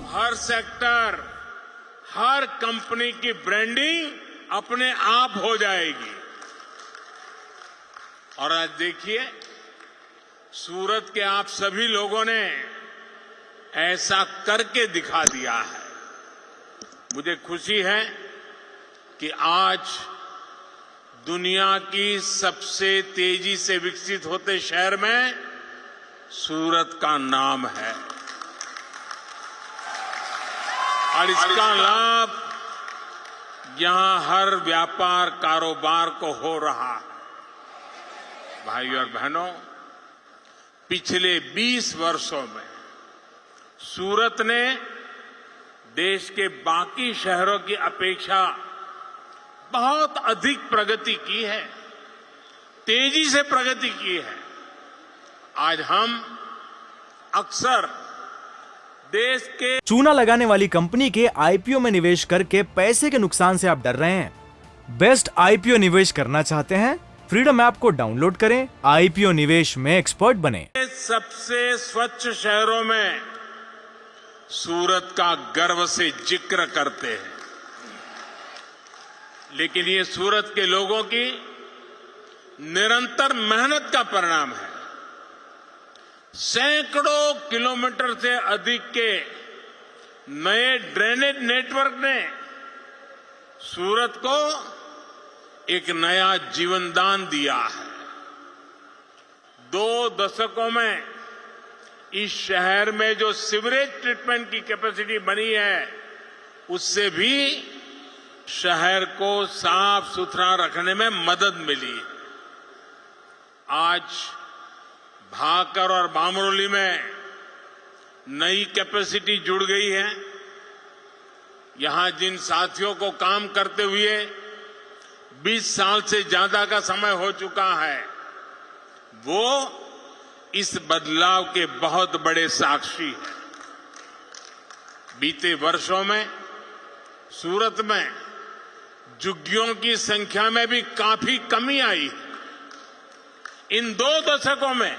हर sector, हर company की branding अपने आप हो जाएगी। और आज देखिए, सूरत के आप सभी लोगों ने ऐसा करके दिखा दिया है। मुझे खुशी है कि आज दुनिया की सबसे तेजी से विकसित होते शहर में सूरत का नाम है और इसका लाभ यहां हर व्यापार कारोबार को हो रहा है। भाइयों और बहनों, पिछले 20 वर्षों में सूरत ने देश के बाकी शहरों की अपेक्षा बहुत अधिक प्रगति की है, तेजी से प्रगति की है। आज हम अक्सर देश के चूना लगाने वाली कंपनी के आईपीओ में निवेश करके पैसे के नुकसान से आप डर रहे हैं? बेस्ट आईपीओ निवेश करना चाहते हैं? फ्रीडम ऐप को डाउनलोड करें, आईपीओ निवेश में एक्सपर्ट बने। सबसे स्वच्छ शहरों में सूरत का गर्व से जिक्र करते हैं, लेकिन ये सूरत के लोगों की निरंतर मेहनत का परिणाम है। सैकड़ों किलोमीटर से अधिक के नए ड्रेनेज नेटवर्क ने सूरत को एक नया जीवनदान दिया है। 2 दशकों में इस शहर में जो सीवरेज ट्रीटमेंट की कैपेसिटी बनी है, उससे भी शहर को साफ सुथरा रखने में मदद मिली। आज भाकर और बामरोली में नई कैपेसिटी जुड़ गई है। यहां जिन साथियों को काम करते हुए 20 साल से ज्यादा का समय हो चुका है, वो इस बदलाव के बहुत बड़े साक्षी हैं। बीते वर्षों में सूरत में झुग्गियों की संख्या में भी काफी कमी आई है। इन 2 दशकों में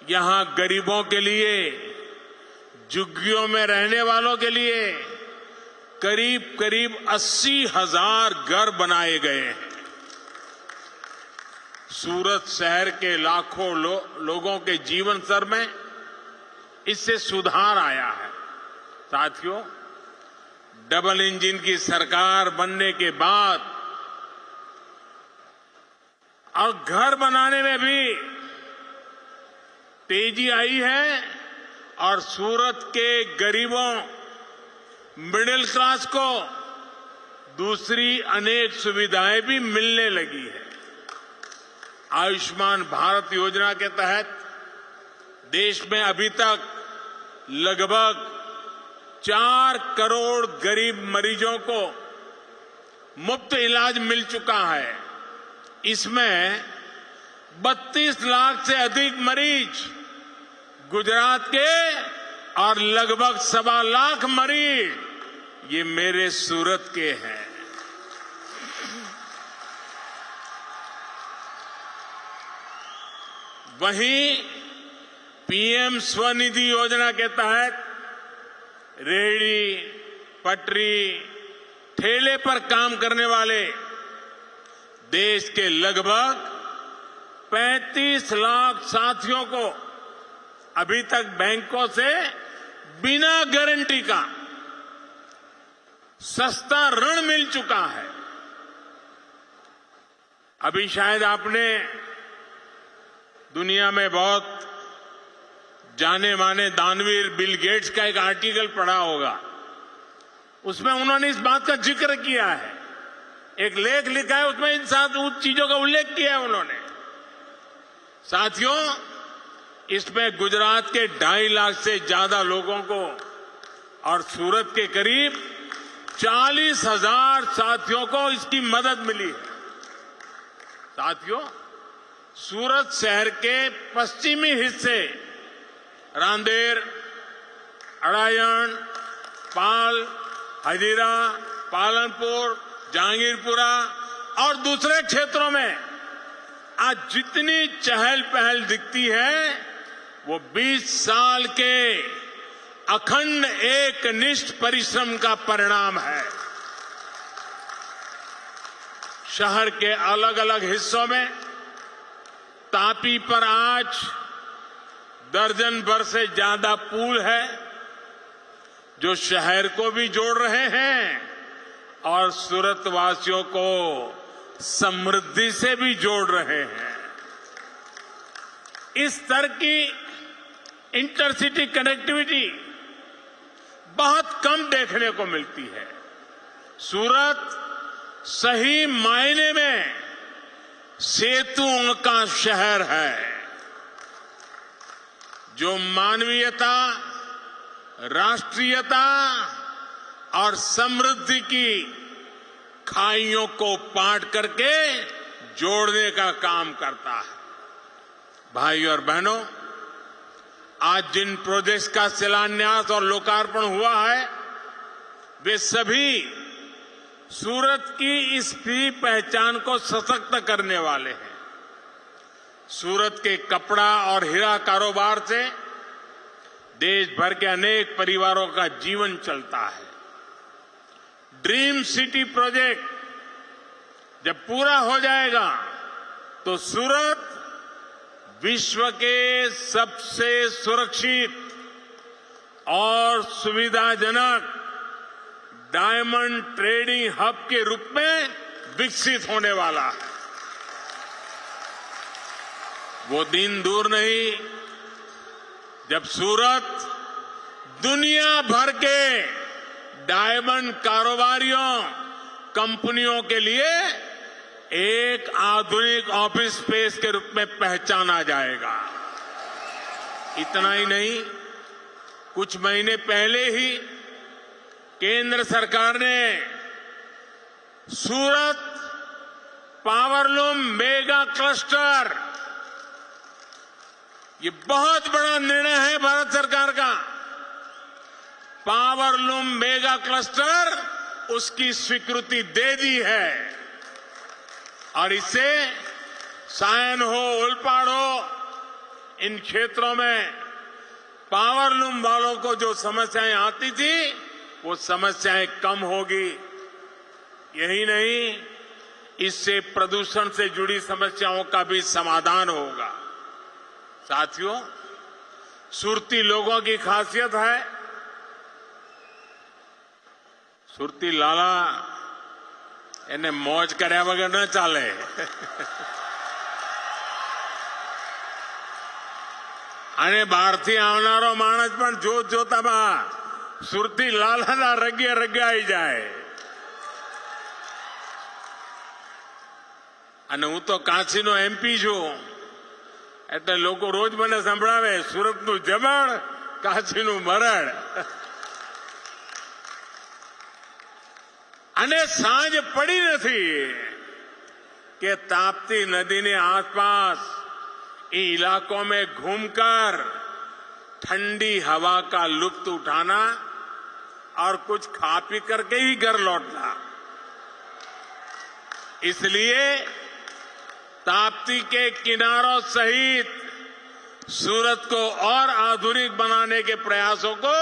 यहां गरीबों के लिए, झुग्गियों में रहने वालों के लिए करीब करीब 80,000 घर बनाए गए हैं। सूरत शहर के लाखों लोगों के जीवन स्तर में इससे सुधार आया है। साथियों, डबल इंजन की सरकार बनने के बाद और घर बनाने में भी तेजी आई है और सूरत के गरीबों, मिडिल क्लास को दूसरी अनेक सुविधाएं भी मिलने लगी है। आयुष्मान भारत योजना के तहत देश में अभी तक लगभग 4 करोड़ गरीब मरीजों को मुफ्त इलाज मिल चुका है। इसमें 32 लाख से अधिक मरीज गुजरात के और लगभग 1.25 लाख मरीज ये मेरे सूरत के हैं। वहीं पीएम स्वनिधि योजना के तहत रेहड़ी, पटरी, ठेले पर काम करने वाले देश के लगभग 35 लाख साथियों को अभी तक बैंकों से बिना गारंटी का सस्ता ऋण मिल चुका है। अभी शायद आपने दुनिया में बहुत जाने माने दानवीर बिल गेट्स का एक आर्टिकल पढ़ा होगा। उसमें उन्होंने इस बात का जिक्र किया है, एक लेख लिखा है, उसमें इन 7 चीजों का उल्लेख किया है उन्होंने। साथियों, इसमें गुजरात के 2.5 लाख से ज्यादा लोगों को और सूरत के करीब 40,000 साथियों को इसकी मदद मिली है। साथियों, सूरत शहर के पश्चिमी हिस्से रांदेर, अड़ायन, पाल, हजीरा, पालनपुर, जहांगीरपुरा और दूसरे क्षेत्रों में आज जितनी चहल पहल दिखती है, वो 20 साल के अखंड एकनिष्ठ परिश्रम का परिणाम है। शहर के अलग अलग हिस्सों में तापी पर आज दर्जन भर से ज्यादा पुल है जो शहर को भी जोड़ रहे हैं और सूरत वासियों को समृद्धि से भी जोड़ रहे हैं। इस स्तर की इंटरसिटी कनेक्टिविटी बहुत कम देखने को मिलती है। सूरत सही मायने में सेतुओं का शहर है जो मानवीयता, राष्ट्रीयता और समृद्धि की खाइयों को पाट करके जोड़ने का काम करता है। भाइयों और बहनों, आज जिन प्रोजेक्ट्स का शिलान्यास और लोकार्पण हुआ है वे सभी सूरत की इस पहचान को सशक्त करने वाले हैं। सूरत के कपड़ा और हीरा कारोबार से देश भर के अनेक परिवारों का जीवन चलता है। ड्रीम सिटी प्रोजेक्ट जब पूरा हो जाएगा तो सूरत विश्व के सबसे सुरक्षित और सुविधाजनक डायमंड ट्रेडिंग हब के रूप में विकसित होने वाला है। वो दिन दूर नहीं जब सूरत दुनिया भर के डायमंड कारोबारियों, कंपनियों के लिए एक आधुनिक ऑफिस स्पेस के रूप में पहचाना जाएगा। इतना ही नहीं, कुछ महीने पहले ही केंद्र सरकार ने सूरत पावरलूम मेगा क्लस्टर, ये बहुत बड़ा निर्णय है भारत सरकार का। पावरलूम मेगा क्लस्टर उसकी स्वीकृति दे दी है और इससे सायन हो, ओलपाड़ हो, इन क्षेत्रों में पावरलूम वालों को जो समस्याएं आती थी वो समस्याएं कम होगी। यही नहीं, इससे प्रदूषण से जुड़ी समस्याओं का भी समाधान होगा। साथियों, सुरती लोगों की खासियत है, सुरती लाला એને મોજ કર્યા વગર ન ચાલે। અને બહારથી આવનારો માણસ પણ જોતામાં સુરતી લાલાના રગે રગાઈ જાય। અને હું તો કાંચીનો એમપી છું એટલે લોકો રોજ મને સંભળાવે સુરતનું જમણ, કાંચીનું મરણ। અને સાંજ પડી નથી कि ताप्ती नदी ने आसपास इन इलाकों में घूमकर ठंडी हवा का लुत्फ उठाना और कुछ खा पी करके ही घर लौटना। इसलिए ताप्ती के किनारों सहित सूरत को और आधुनिक बनाने के प्रयासों को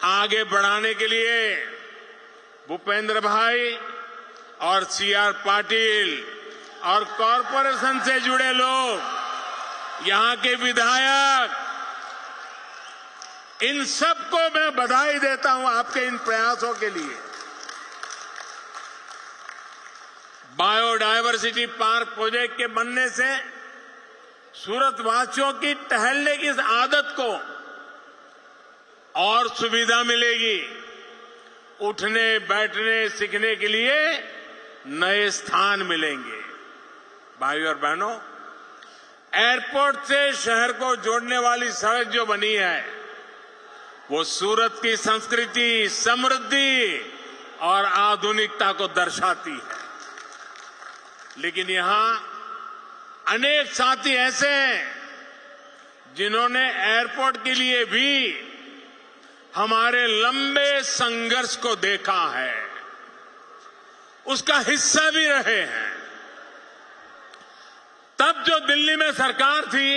आगे बढ़ाने के लिए भूपेंद्र भाई और सीआर पाटिल और कॉरपोरेशन से जुड़े लोग, यहां के विधायक, इन सबको मैं बधाई देता हूं आपके इन प्रयासों के लिए। बायोडायवर्सिटी पार्क प्रोजेक्ट के बनने से सूरत वासियों की टहलने की इस आदत को और सुविधा मिलेगी। उठने, बैठने, सीखने के लिए नए स्थान मिलेंगे। भाइयों और बहनों, एयरपोर्ट से शहर को जोड़ने वाली सड़क जो बनी है वो सूरत की संस्कृति, समृद्धि और आधुनिकता को दर्शाती है। लेकिन यहां अनेक साथी ऐसे हैं जिन्होंने एयरपोर्ट के लिए भी हमारे लंबे संघर्ष को देखा है, उसका हिस्सा भी रहे हैं। तब जो दिल्ली में सरकार थी,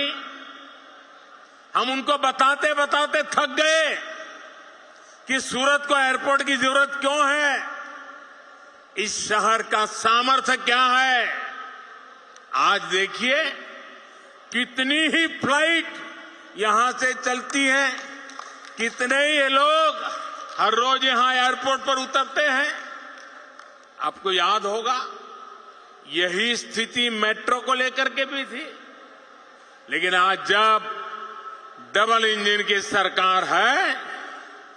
हम उनको बताते बताते थक गए कि सूरत को एयरपोर्ट की जरूरत क्यों है, इस शहर का सामर्थ्य क्या है। आज देखिए कितनी ही फ्लाइट यहां से चलती हैं, कितने ही लोग हर रोज यहां एयरपोर्ट पर उतरते हैं। आपको याद होगा यही स्थिति मेट्रो को लेकर के भी थी, लेकिन आज जब डबल इंजन की सरकार है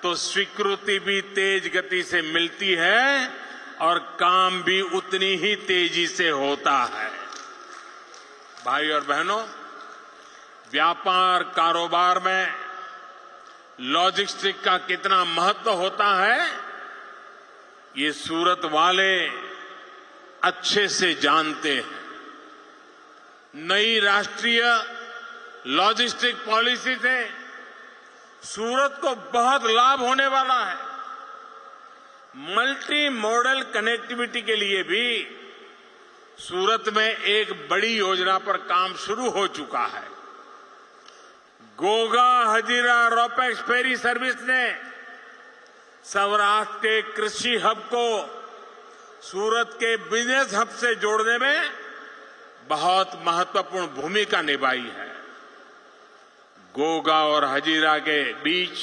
तो स्वीकृति भी तेज गति से मिलती है और काम भी उतनी ही तेजी से होता है। भाई और बहनों, व्यापार कारोबार में लॉजिस्टिक का कितना महत्व होता है ये सूरत वाले अच्छे से जानते हैं। नई राष्ट्रीय लॉजिस्टिक पॉलिसी से सूरत को बहुत लाभ होने वाला है। मल्टी मॉडल कनेक्टिविटी के लिए भी सूरत में एक बड़ी योजना पर काम शुरू हो चुका है। Goga Hazira ropax ferry service ने सौराष्ट्र के कृषि हब को सूरत के बिजनेस हब से जोड़ने में बहुत महत्वपूर्ण भूमिका निभाई है। गोगा और हजीरा के बीच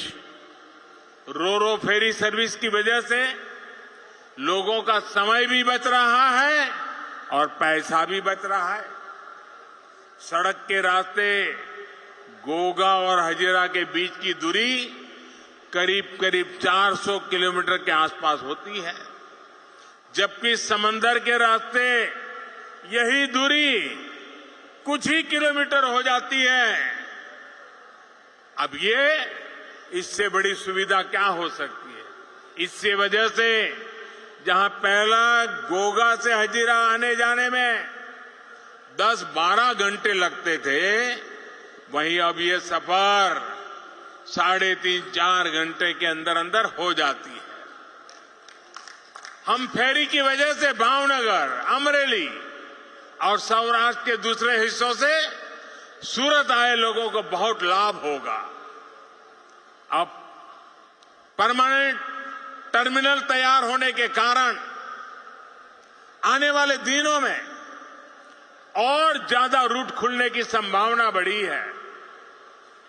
रोरो फेरी सर्विस की वजह से लोगों का समय भी बच रहा है और पैसा भी बच रहा है। सड़क के रास्ते गोगा और हजीरा के बीच की दूरी करीब करीब 400 किलोमीटर के आसपास होती है, जबकि समंदर के रास्ते यही दूरी कुछ ही किलोमीटर हो जाती है। अब ये इससे बड़ी सुविधा क्या हो सकती है। इससे वजह से जहां पहला गोगा से हजीरा आने जाने में 10-12 घंटे लगते थे, वहीं अब ये सफर 3.5-4 घंटे के अंदर अंदर हो जाती है। हम फेरी की वजह से भावनगर, अमरेली और सौराष्ट्र के दूसरे हिस्सों से सूरत आए लोगों को बहुत लाभ होगा। अब परमानेंट टर्मिनल तैयार होने के कारण आने वाले दिनों में और ज्यादा रूट खुलने की संभावना बढ़ी है।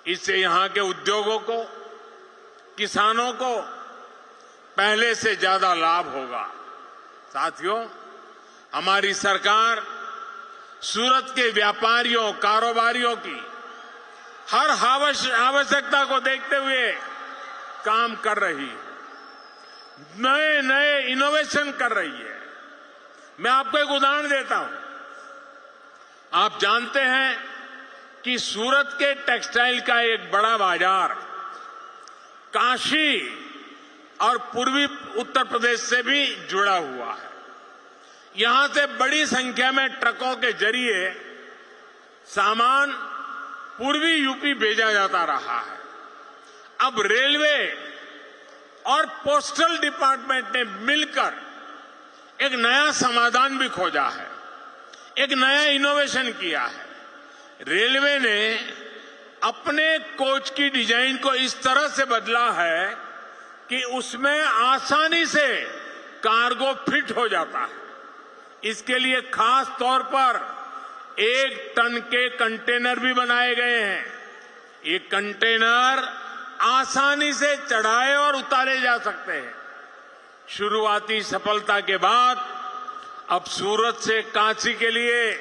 इससे यहां के उद्योगों को, किसानों को पहले से ज्यादा लाभ होगा। साथियों, हमारी सरकार सूरत के व्यापारियों, कारोबारियों की हर आवश्यकता को देखते हुए काम कर रही है, नए नए इनोवेशन कर रही है। मैं आपको एक उदाहरण देता हूं। आप जानते हैं कि सूरत के टेक्सटाइल का एक बड़ा बाजार काशी और पूर्वी उत्तर प्रदेश से भी जुड़ा हुआ है। यहां से बड़ी संख्या में ट्रकों के जरिए सामान पूर्वी यूपी भेजा जाता रहा है। अब रेलवे और पोस्टल डिपार्टमेंट ने मिलकर एक नया समाधान भी खोजा है, एक नया इनोवेशन किया है। रेलवे ने अपने कोच की डिजाइन को इस तरह से बदला है कि उसमें आसानी से कार्गो फिट हो जाता है। इसके लिए खास तौर पर 1 टन के कंटेनर भी बनाए गए हैं। ये कंटेनर आसानी से चढ़ाए और उतारे जा सकते हैं। शुरुआती सफलता के बाद अब सूरत से काशी के लिए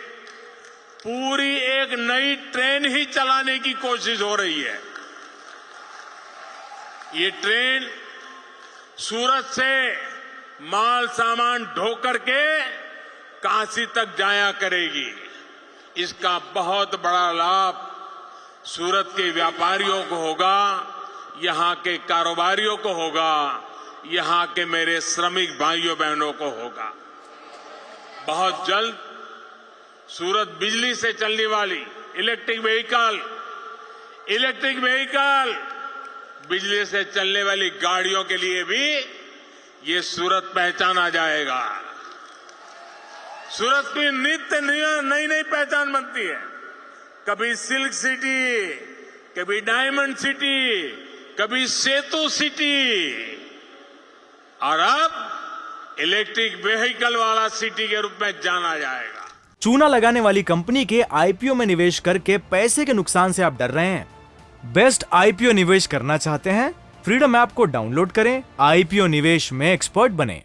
पूरी एक नई ट्रेन ही चलाने की कोशिश हो रही है। ये ट्रेन सूरत से माल सामान ढो करके काशी तक जाया करेगी। इसका बहुत बड़ा लाभ सूरत के व्यापारियों को होगा, यहां के कारोबारियों को होगा, यहां के मेरे श्रमिक भाइयों बहनों को होगा। बहुत जल्द सूरत बिजली से चलने वाली इलेक्ट्रिक व्हीकल, बिजली से चलने वाली गाड़ियों के लिए भी ये सूरत पहचाना जाएगा। सूरत की नित्य नई नई पहचान बनती है। कभी सिल्क सिटी, कभी डायमंड सिटी, कभी सेतु सिटी और अब इलेक्ट्रिक व्हीकल वाला सिटी के रूप में जाना जाएगा। चूना लगाने वाली कंपनी के आईपीओ में निवेश करके पैसे के नुकसान से आप डर रहे हैं? बेस्ट आईपीओ निवेश करना चाहते हैं? फ्रीडम ऐप को डाउनलोड करें, आईपीओ निवेश में एक्सपर्ट बने।